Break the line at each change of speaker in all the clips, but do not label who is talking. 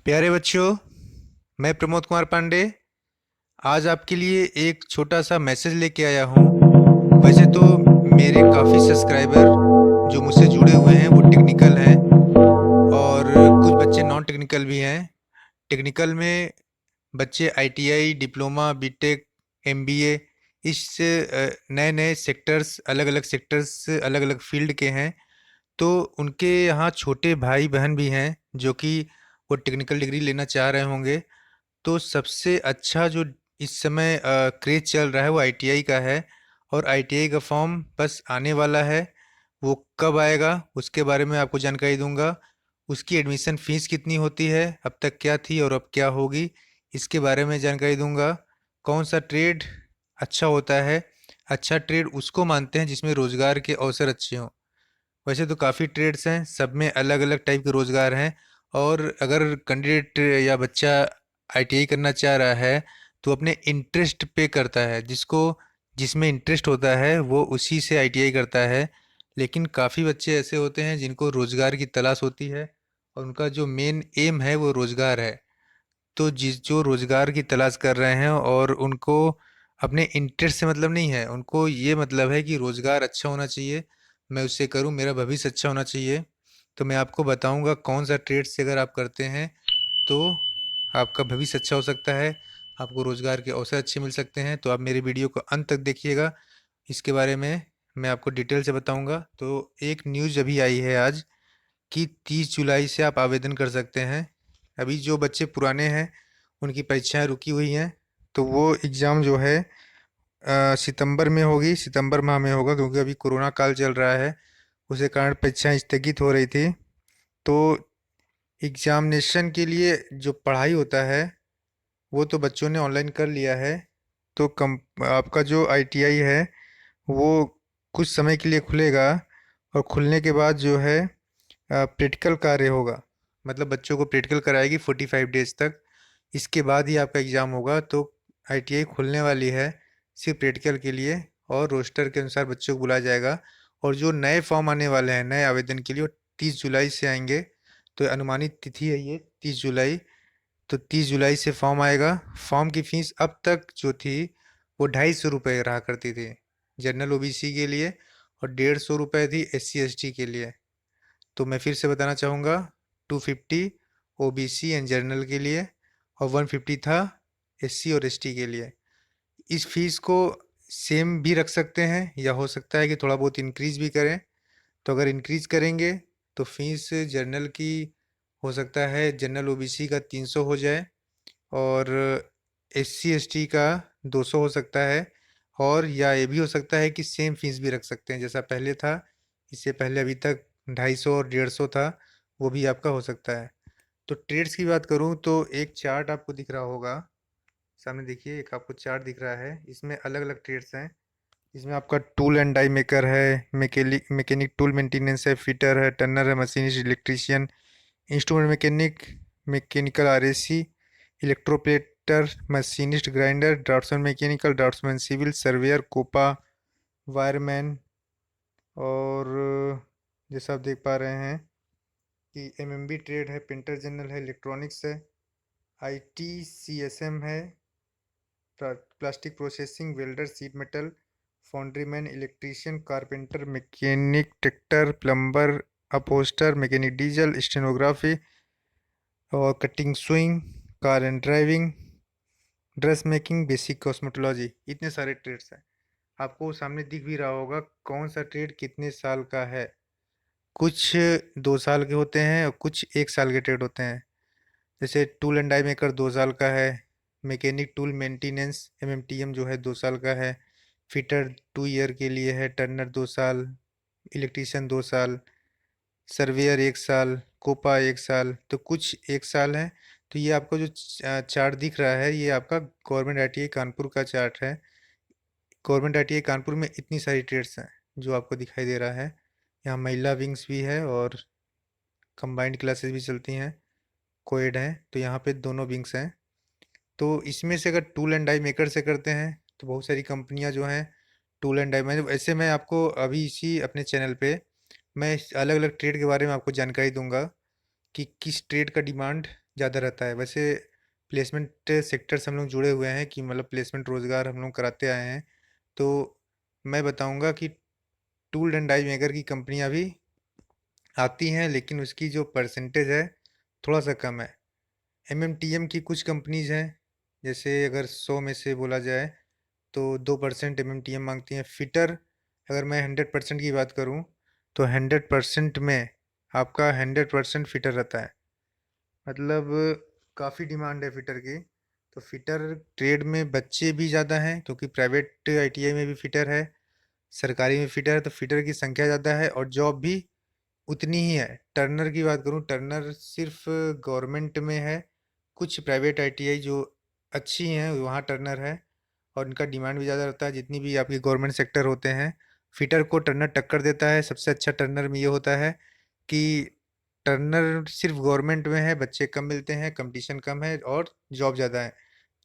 प्यारे बच्चों, मैं प्रमोद कुमार पांडे आज आपके लिए एक छोटा सा मैसेज लेके आया हूँ। वैसे तो मेरे काफ़ी सब्सक्राइबर जो मुझसे जुड़े हुए हैं वो टेक्निकल हैं और कुछ बच्चे नॉन टेक्निकल भी हैं। टेक्निकल में बच्चे आईटीआई, डिप्लोमा, बीटेक, एमबीए इस नए नए सेक्टर्स, अलग अलग सेक्टर्स, अलग अलग फील्ड के हैं। तो उनके यहाँ छोटे भाई बहन भी हैं जो कि वो टेक्निकल डिग्री लेना चाह रहे होंगे। तो सबसे अच्छा जो इस समय क्रेज चल रहा है वो आईटीआई का है और आईटीआई का फॉर्म बस आने वाला है। वो कब आएगा उसके बारे में आपको जानकारी दूंगा। उसकी एडमिशन फीस कितनी होती है, अब तक क्या थी और अब क्या होगी, इसके बारे में जानकारी दूंगा। कौन सा ट्रेड अच्छा होता है। अच्छा ट्रेड उसको मानते हैं जिसमें रोजगार के अवसर अच्छे हों। वैसे तो काफ़ी ट्रेड्स हैं, सब में अलग अलग टाइप के रोज़गार हैं। और अगर कैंडिडेट या बच्चा आईटीआई करना चाह रहा है तो अपने इंटरेस्ट पे करता है, जिसको जिसमें इंटरेस्ट होता है वो उसी से आईटीआई करता है। लेकिन काफ़ी बच्चे ऐसे होते हैं जिनको रोज़गार की तलाश होती है और उनका जो मेन एम है वो रोज़गार है। तो जिस जो रोज़गार की तलाश कर रहे हैं और उनको अपने इंटरेस्ट से मतलब नहीं है, उनको ये मतलब है कि रोज़गार अच्छा होना चाहिए, मैं उससे करूँ, मेरा भविष्य अच्छा होना चाहिए। तो मैं आपको बताऊंगा कौन सा ट्रेड से अगर आप करते हैं तो आपका भविष्य अच्छा हो सकता है, आपको रोज़गार के अवसर अच्छे मिल सकते हैं। तो आप मेरे वीडियो को अंत तक देखिएगा, इसके बारे में मैं आपको डिटेल से बताऊंगा। तो एक न्यूज़ अभी आई है आज कि 30 जुलाई से आप आवेदन कर सकते हैं। अभी जो बच्चे पुराने हैं उनकी परीक्षाएं रुकी हुई हैं, तो वो एग्ज़ाम जो है सितंबर में होगी, सितंबर माह में होगा, क्योंकि अभी कोरोना काल चल रहा है, उसे कारण परीक्षाएं स्थगित हो रही थी। तो एग्जामिनेशन के लिए जो पढ़ाई होता है वो तो बच्चों ने ऑनलाइन कर लिया है। तो कम आपका जो आईटीआई है वो कुछ समय के लिए खुलेगा और खुलने के बाद जो है प्रैक्टिकल कार्य होगा। मतलब बच्चों को प्रैक्टिकल कराएगी 45 डेज तक, इसके बाद ही आपका एग्ज़ाम होगा। तो आईटीआई खुलने वाली है सिर्फ प्रैक्टिकल के लिए और रोस्टर के अनुसार बच्चों को बुलाया जाएगा। और जो नए फॉर्म आने वाले हैं नए आवेदन के लिए वो 30 जुलाई से आएंगे। तो अनुमानित तिथि है ये 30 जुलाई। तो 30 जुलाई से फॉर्म आएगा। फॉर्म की फ़ीस अब तक जो थी वो 250 रुपये रहा करती थी जनरल ओबीसी के लिए, और 150 रुपये थी एससी एसटी के लिए। तो मैं फिर से बताना चाहूँगा, 250 ओबीसी एंड जनरल के लिए और 150 था एससी और एसटी के लिए। इस फीस को सेम भी रख सकते हैं या हो सकता है कि थोड़ा बहुत इंक्रीज भी करें। तो अगर इंक्रीज करेंगे तो फीस जनरल की हो सकता है जनरल ओबीसी का 300 हो जाए और एससी एसटी का 200 हो सकता है। और या ये भी हो सकता है कि सेम फीस भी रख सकते हैं जैसा पहले था। इससे पहले अभी तक 250 और 150 था, वो भी आपका हो सकता है। तो ट्रेड्स की बात करूँ तो एक चार्ट आपको दिख रहा होगा सामने, देखिए एक आपको चार्ट दिख रहा है, इसमें अलग अलग ट्रेड्स हैं। इसमें आपका टूल एंड डाई मेकर है, मैकेनिक मैकेनिक टूल मेंटेनेंस है, फिटर है, टर्नर है, machinist, electrician, instrument mechanic, mechanical RAC, electroplater, machinist, grinder, draughtsman mechanical, draughtsman civil, surveyor, COPA, wireman. और जैसा आप देख पा रहे हैं कि एमएमबी ट्रेड है, प्रिंटर जनरल है, इलेक्ट्रॉनिक्स है, आईटीसीएसएम है, plastic processing, welder, sheet metal, foundryman, electrician, carpenter, mechanic, tractor, plumber, upholsterer, mechanic diesel, stenography और cutting swing, car and driving, dress making, basic cosmetology, इतने सारे ट्रेड्स हैं। आपको सामने दिख भी रहा होगा कौन सा ट्रेड कितने साल का है। कुछ 2 साल के होते हैं और कुछ 1 साल के ट्रेड होते हैं। जैसे टूल एंड डाई मेकर 2 साल का है, मैकेनिक टूल मेंटेनेंस एमएमटीएम जो है 2 साल का है, फिटर 2 ईयर के लिए है, टर्नर 2 साल, इलेक्ट्रीशियन 2 साल, सर्वेयर 1 साल, कोपा 1 साल, तो कुछ 1 साल है। तो ये आपको जो चार्ट दिख रहा है ये आपका गवर्नमेंट आईटीआई कानपुर का चार्ट है। गवर्नमेंट आईटीआई कानपुर में इतनी सारी ट्रेड्स हैं जो आपको दिखाई दे रहा है। यहाँ महिला विंग्स भी है और कंबाइंड क्लासेस भी चलती हैं, कोएड हैं, तो यहाँ पे दोनों विंग्स हैं। तो इसमें से अगर टूल एंड डाई मेकर से करते हैं तो बहुत सारी कंपनियां जो हैं टूल एंड डाई में, वैसे मैं आपको अभी इसी अपने चैनल पे मैं अलग अलग ट्रेड के बारे में आपको जानकारी दूंगा कि किस ट्रेड का डिमांड ज़्यादा रहता है। वैसे प्लेसमेंट सेक्टर से हम लोग जुड़े हुए हैं कि मतलब प्लेसमेंट रोज़गार हम लोग कराते आए हैं। तो मैं बताऊंगा कि टूल एंड डाई मेकर की कंपनियां भी आती हैं, लेकिन उसकी जो परसेंटेज है थोड़ा सा कम है। एमएमटीएम की कुछ कंपनीज हैं, जैसे अगर 100 में से बोला जाए तो 2% एमएमटीएम मांगती हैं। फिटर, अगर मैं 100% की बात करूं तो 100% में आपका 100% फिटर रहता है। मतलब काफ़ी डिमांड है फिटर की। तो फिटर ट्रेड में बच्चे भी ज़्यादा हैं, क्योंकि प्राइवेट आईटीआई में भी फिटर है, सरकारी में फिटर है, तो फिटर की संख्या ज़्यादा है और जॉब भी उतनी ही है। टर्नर की बात करूं, टर्नर सिर्फ गवर्नमेंट में है। कुछ प्राइवेट आईटीआई जो अच्छी हैं वहाँ टर्नर है, और इनका डिमांड भी ज़्यादा रहता है। जितनी भी आपकी गवर्नमेंट सेक्टर होते हैं, फिटर को टर्नर टक्कर देता है। सबसे अच्छा टर्नर में ये होता है कि टर्नर सिर्फ गवर्नमेंट में है, बच्चे कम मिलते हैं, कंपटीशन कम है और जॉब ज़्यादा है।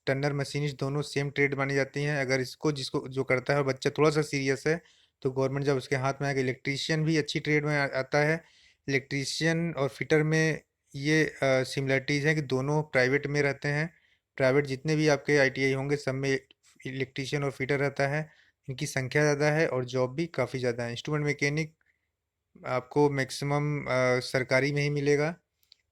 टर्नर मशीनिस्ट दोनों सेम ट्रेड मानी जाती हैं। अगर इसको जिसको जो करता है और बच्चा थोड़ा सा सीरियस है तो गवर्नमेंट जब उसके हाथ में आएगा। इलेक्ट्रीशियन भी अच्छी ट्रेड में आता है। इलेक्ट्रीशियन और फिटर में ये सिमिलरिटीज़ हैं कि दोनों प्राइवेट में रहते हैं। प्राइवेट जितने भी आपके आईटीआई होंगे सब में इलेक्ट्रीशियन और फिटर रहता है। इनकी संख्या ज़्यादा है और जॉब भी काफ़ी ज़्यादा है। इंस्ट्रूमेंट मैकेनिक आपको मैक्सिमम सरकारी में ही मिलेगा।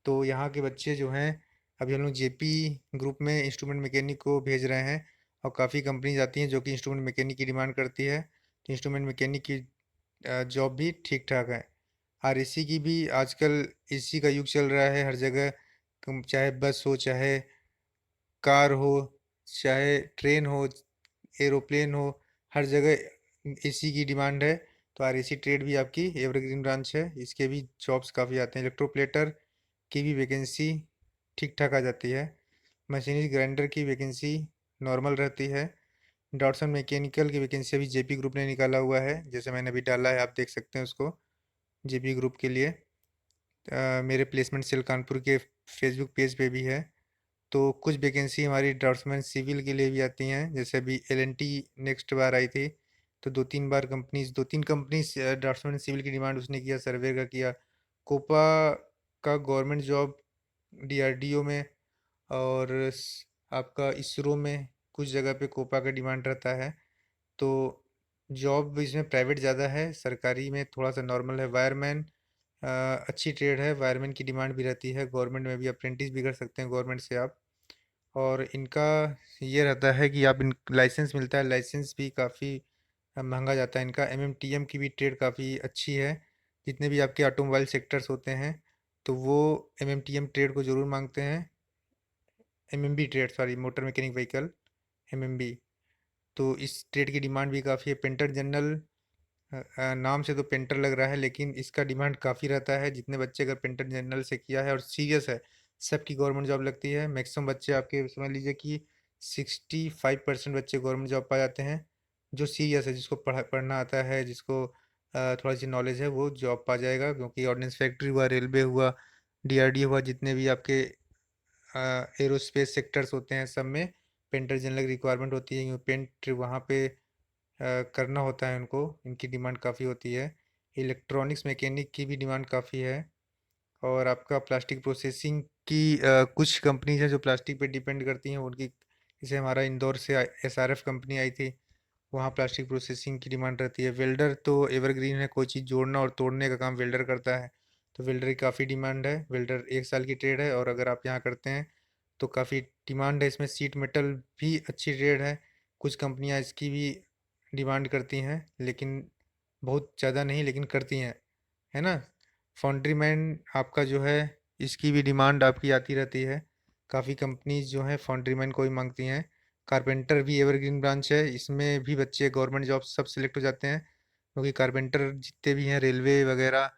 तो यहाँ के बच्चे जो हैं, अभी हम लोग जेपी ग्रुप में इंस्ट्रूमेंट मैकेनिक को भेज रहे हैं, और काफ़ी कंपनीज आती हैं जो कि इंस्ट्रूमेंट मैकेनिक की डिमांड करती है। तो इंस्ट्रूमेंट मैकेनिक की जॉब भी ठीक ठाक है। और एसी की भी आजकल एसी का युग चल रहा है हर जगह। चाहे बस हो, चाहे कार हो, चाहे ट्रेन हो, एरोप्लेन हो, हर जगह एसी की डिमांड है। तो आर एसी ट्रेड भी आपकी एवरग्रीन ब्रांच है, इसके भी जॉब्स काफ़ी आते हैं। इलेक्ट्रोप्लेटर की भी वैकेंसी ठीक ठाक आ जाती है। मशीनिस्ट ग्राइंडर की वैकेंसी नॉर्मल रहती है। डॉटसन मैकेनिकल की वैकेंसी अभी जेपी ग्रुप ने निकाला हुआ है, जैसे मैंने अभी डाला है, आप देख सकते हैं उसको। जेपी ग्रुप के लिए मेरे प्लेसमेंट सेल कानपुर के फेसबुक पेज पे भी है। तो कुछ वैकेंसी हमारी ड्राफ्ट्समैन सिविल के लिए भी आती हैं, जैसे अभी एलएनटी नेक्स्ट बार आई थी। तो दो तीन कंपनीज ड्राफ्ट्समैन सिविल की डिमांड उसने किया, सर्वे का किया। कोपा का गवर्नमेंट जॉब डीआरडीओ में, और आपका इसरो में कुछ जगह पे कोपा का डिमांड रहता है। तो जॉब इसमें प्राइवेट ज़्यादा है, सरकारी में थोड़ा सा नॉर्मल है। वायरमैन अच्छी ट्रेड है, वायरमैन की डिमांड भी रहती है। गवर्नमेंट में भी अप्रेंटिस भी कर सकते हैं गवर्नमेंट से आप। और इनका ये रहता है कि आप इन लाइसेंस मिलता है, लाइसेंस भी काफ़ी महंगा जाता है इनका। एमएमटीएम की भी ट्रेड काफ़ी अच्छी है। जितने भी आपके ऑटोमोबाइल सेक्टर्स होते हैं तो वो एमएमटीएम ट्रेड को ज़रूर मांगते हैं। MMB trade, sorry, motor mechanic vehicle, MMB. तो इस ट्रेड की डिमांड भी काफ़ी है। पेंटर जनरल, नाम से तो पेंटर लग रहा है, लेकिन इसका डिमांड काफ़ी रहता है। जितने बच्चे अगर पेंटर जनरल से किया है और सीरियस है, सबकी गवर्नमेंट जॉब लगती है। मैक्सिमम बच्चे आपके समझ लीजिए कि 65% बच्चे गवर्नमेंट जॉब पा जाते हैं। जो सीरियस है, जिसको पढ़ना आता है, जिसको थोड़ा सी नॉलेज है, वो जॉब पा जाएगा। क्योंकि ऑर्डिनेंस फैक्ट्री हुआ, रेलवे हुआ, डीआरडीओ हुआ, जितने भी आपके एरोस्पेस सेक्टर्स होते हैं, सब में पेंटर जनरल रिक्वायरमेंट होती है, क्योंकि पेंट वहाँ पे करना होता है उनको। इनकी डिमांड काफ़ी होती है। इलेक्ट्रॉनिक्स मैकेनिक की भी डिमांड काफ़ी है। और आपका प्लास्टिक प्रोसेसिंग की कुछ कंपनीज हैं जो प्लास्टिक पे डिपेंड करती हैं उनकी। जैसे हमारा इंदौर से एसआरएफ कंपनी आई थी, वहाँ प्लास्टिक प्रोसेसिंग की डिमांड रहती है। वेल्डर तो एवरग्रीन है, कोई चीज़ जोड़ना और तोड़ने का काम वेल्डर करता है। तो वेल्डर की काफ़ी डिमांड है। वेल्डर 1 साल की ट्रेड है, और अगर आप यहाँ करते हैं तो काफ़ी डिमांड है इसमें। सीट मेटल भी अच्छी ट्रेड है। कुछ कंपनियाँ इसकी भी डिमांड करती हैं, लेकिन बहुत ज़्यादा नहीं, लेकिन करती हैं, है ना। फाउंड्रीमैन आपका जो है, इसकी भी डिमांड आपकी आती रहती है। काफ़ी कंपनीज जो हैं फाउंड्रीमैन को भी मांगती हैं। कारपेंटर भी एवरग्रीन ब्रांच है, इसमें भी बच्चे गवर्नमेंट जॉब सब सिलेक्ट हो जाते हैं। क्योंकि कारपेंटर जितने भी हैं, रेलवे वगैरह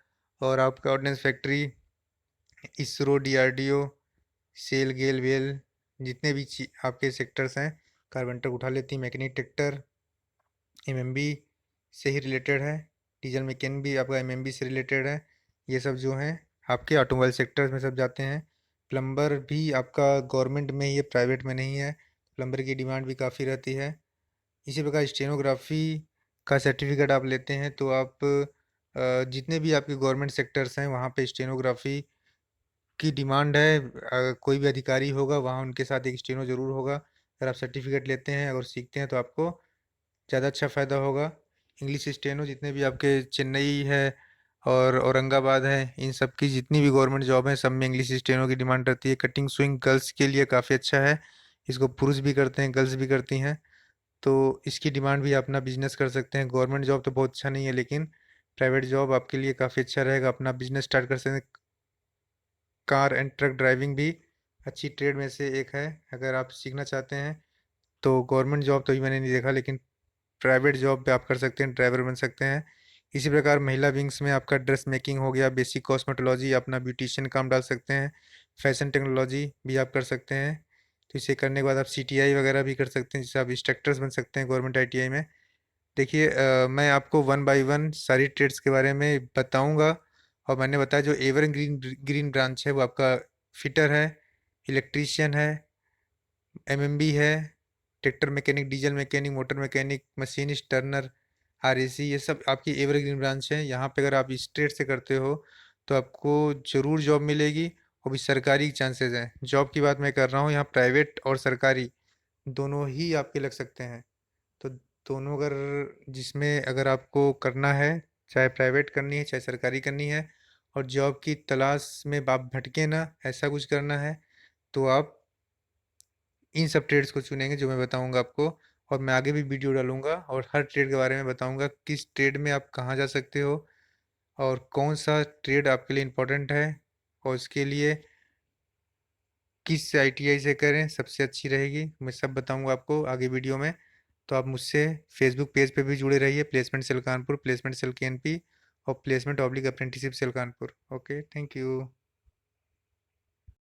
और आपका ordnance factory, ISRO, DRDO, SAIL GAIL well, जितने भी आपके सेक्टर्स हैं, कारपेंटर उठा लेती हैं। मैकेनिक ट्रैक्टर एमएमबी से ही रिलेटेड है। डीजल मैकेनिक भी आपका एमएमबी से रिलेटेड है। ये सब जो हैं आपके ऑटोमोबाइल सेक्टर में सब जाते हैं। प्लम्बर भी आपका गवर्नमेंट में ही है, प्राइवेट में नहीं है। प्लम्बर की डिमांड भी काफ़ी रहती है। इसी प्रकार स्टेनोग्राफी का सर्टिफिकेट आप लेते हैं तो आप जितने भी आपके गवर्नमेंट सेक्टर्स हैं वहाँ पे स्टेनोग्राफी की डिमांड है, कोई भी अधिकारी होगा वहाँ उनके साथ एक स्टेनो ज़रूर होगा। अगर आप सर्टिफिकेट लेते हैं और सीखते हैं तो आपको ज़्यादा अच्छा फ़ायदा होगा। इंग्लिश स्टेनो जितने भी आपके चेन्नई है और औरंगाबाद है, इन सब की जितनी भी गवर्नमेंट जॉब हैं सब में इंग्लिश स्टेनो की डिमांड रहती है। कटिंग स्विंग गर्ल्स के लिए काफ़ी अच्छा है, इसको पुरुष भी करते हैं, गर्ल्स भी करती हैं। तो इसकी डिमांड भी आप अपना बिजनेस कर सकते हैं। गवर्नमेंट जॉब तो बहुत अच्छा नहीं है, लेकिन प्राइवेट जॉब आपके लिए काफ़ी अच्छा रहेगा। अपना बिजनेस स्टार्ट कर सकते हैं। कार एंड ट्रक ड्राइविंग भी अच्छी ट्रेड में से एक है। अगर आप सीखना चाहते हैं तो गवर्नमेंट जॉब तो अभी मैंने नहीं देखा, लेकिन प्राइवेट जॉब पे आप कर सकते हैं, ड्राइवर बन सकते हैं। इसी प्रकार महिला विंग्स में आपका ड्रेस मेकिंग हो गया, बेसिक कॉस्मेटोलॉजी, अपना ब्यूटिशियन काम डाल सकते हैं, फैशन टेक्नोलॉजी भी आप कर सकते हैं। तो इसे करने के बाद आप सीटीआई वगैरह भी कर सकते हैं, जिससे आप इंस्ट्रक्टर्स बन सकते हैं गवर्नमेंट आईटीआई में। देखिए, मैं आपको वन बाय वन सारी ट्रेड्स के बारे में बताऊंगा। और मैंने बताया जो एवर ग्रीन ग्रीन ब्रांच है वो आपका फिटर है, इलेक्ट्रीशियन है, एमएमबी है, tractor mechanic, diesel mechanic, motor mechanic, machinist, Turner, RAC, ये सब आपकी एवरग्रीन ब्रांच है। यहाँ पे अगर आप इस ट्रेड से करते हो तो आपको ज़रूर जॉब मिलेगी, और भी सरकारी चांसेस हैं। जॉब की बात मैं कर रहा हूँ, यहाँ प्राइवेट और सरकारी दोनों ही आपके लग सकते हैं। तो दोनों अगर जिसमें अगर आपको करना है, चाहे प्राइवेट करनी है चाहे सरकारी करनी है, और जॉब की तलाश में आप भटके ना, ऐसा कुछ करना है, तो आप इन सब ट्रेड्स को चुनेंगे जो मैं बताऊंगा आपको। और मैं आगे भी वीडियो डालूंगा और हर ट्रेड के बारे में बताऊंगा, किस ट्रेड में आप कहाँ जा सकते हो और कौन सा ट्रेड आपके लिए इम्पोर्टेंट है, और इसके लिए किस आईटीआई से करें सबसे अच्छी रहेगी, मैं सब बताऊंगा आपको आगे वीडियो में। तो आप मुझसे फेसबुक पेज पे भी जुड़े रहिए, placement cell Kanpur, placement cell KNP और placement oblique apprenticeship cell Kanpur. Okay, thank you.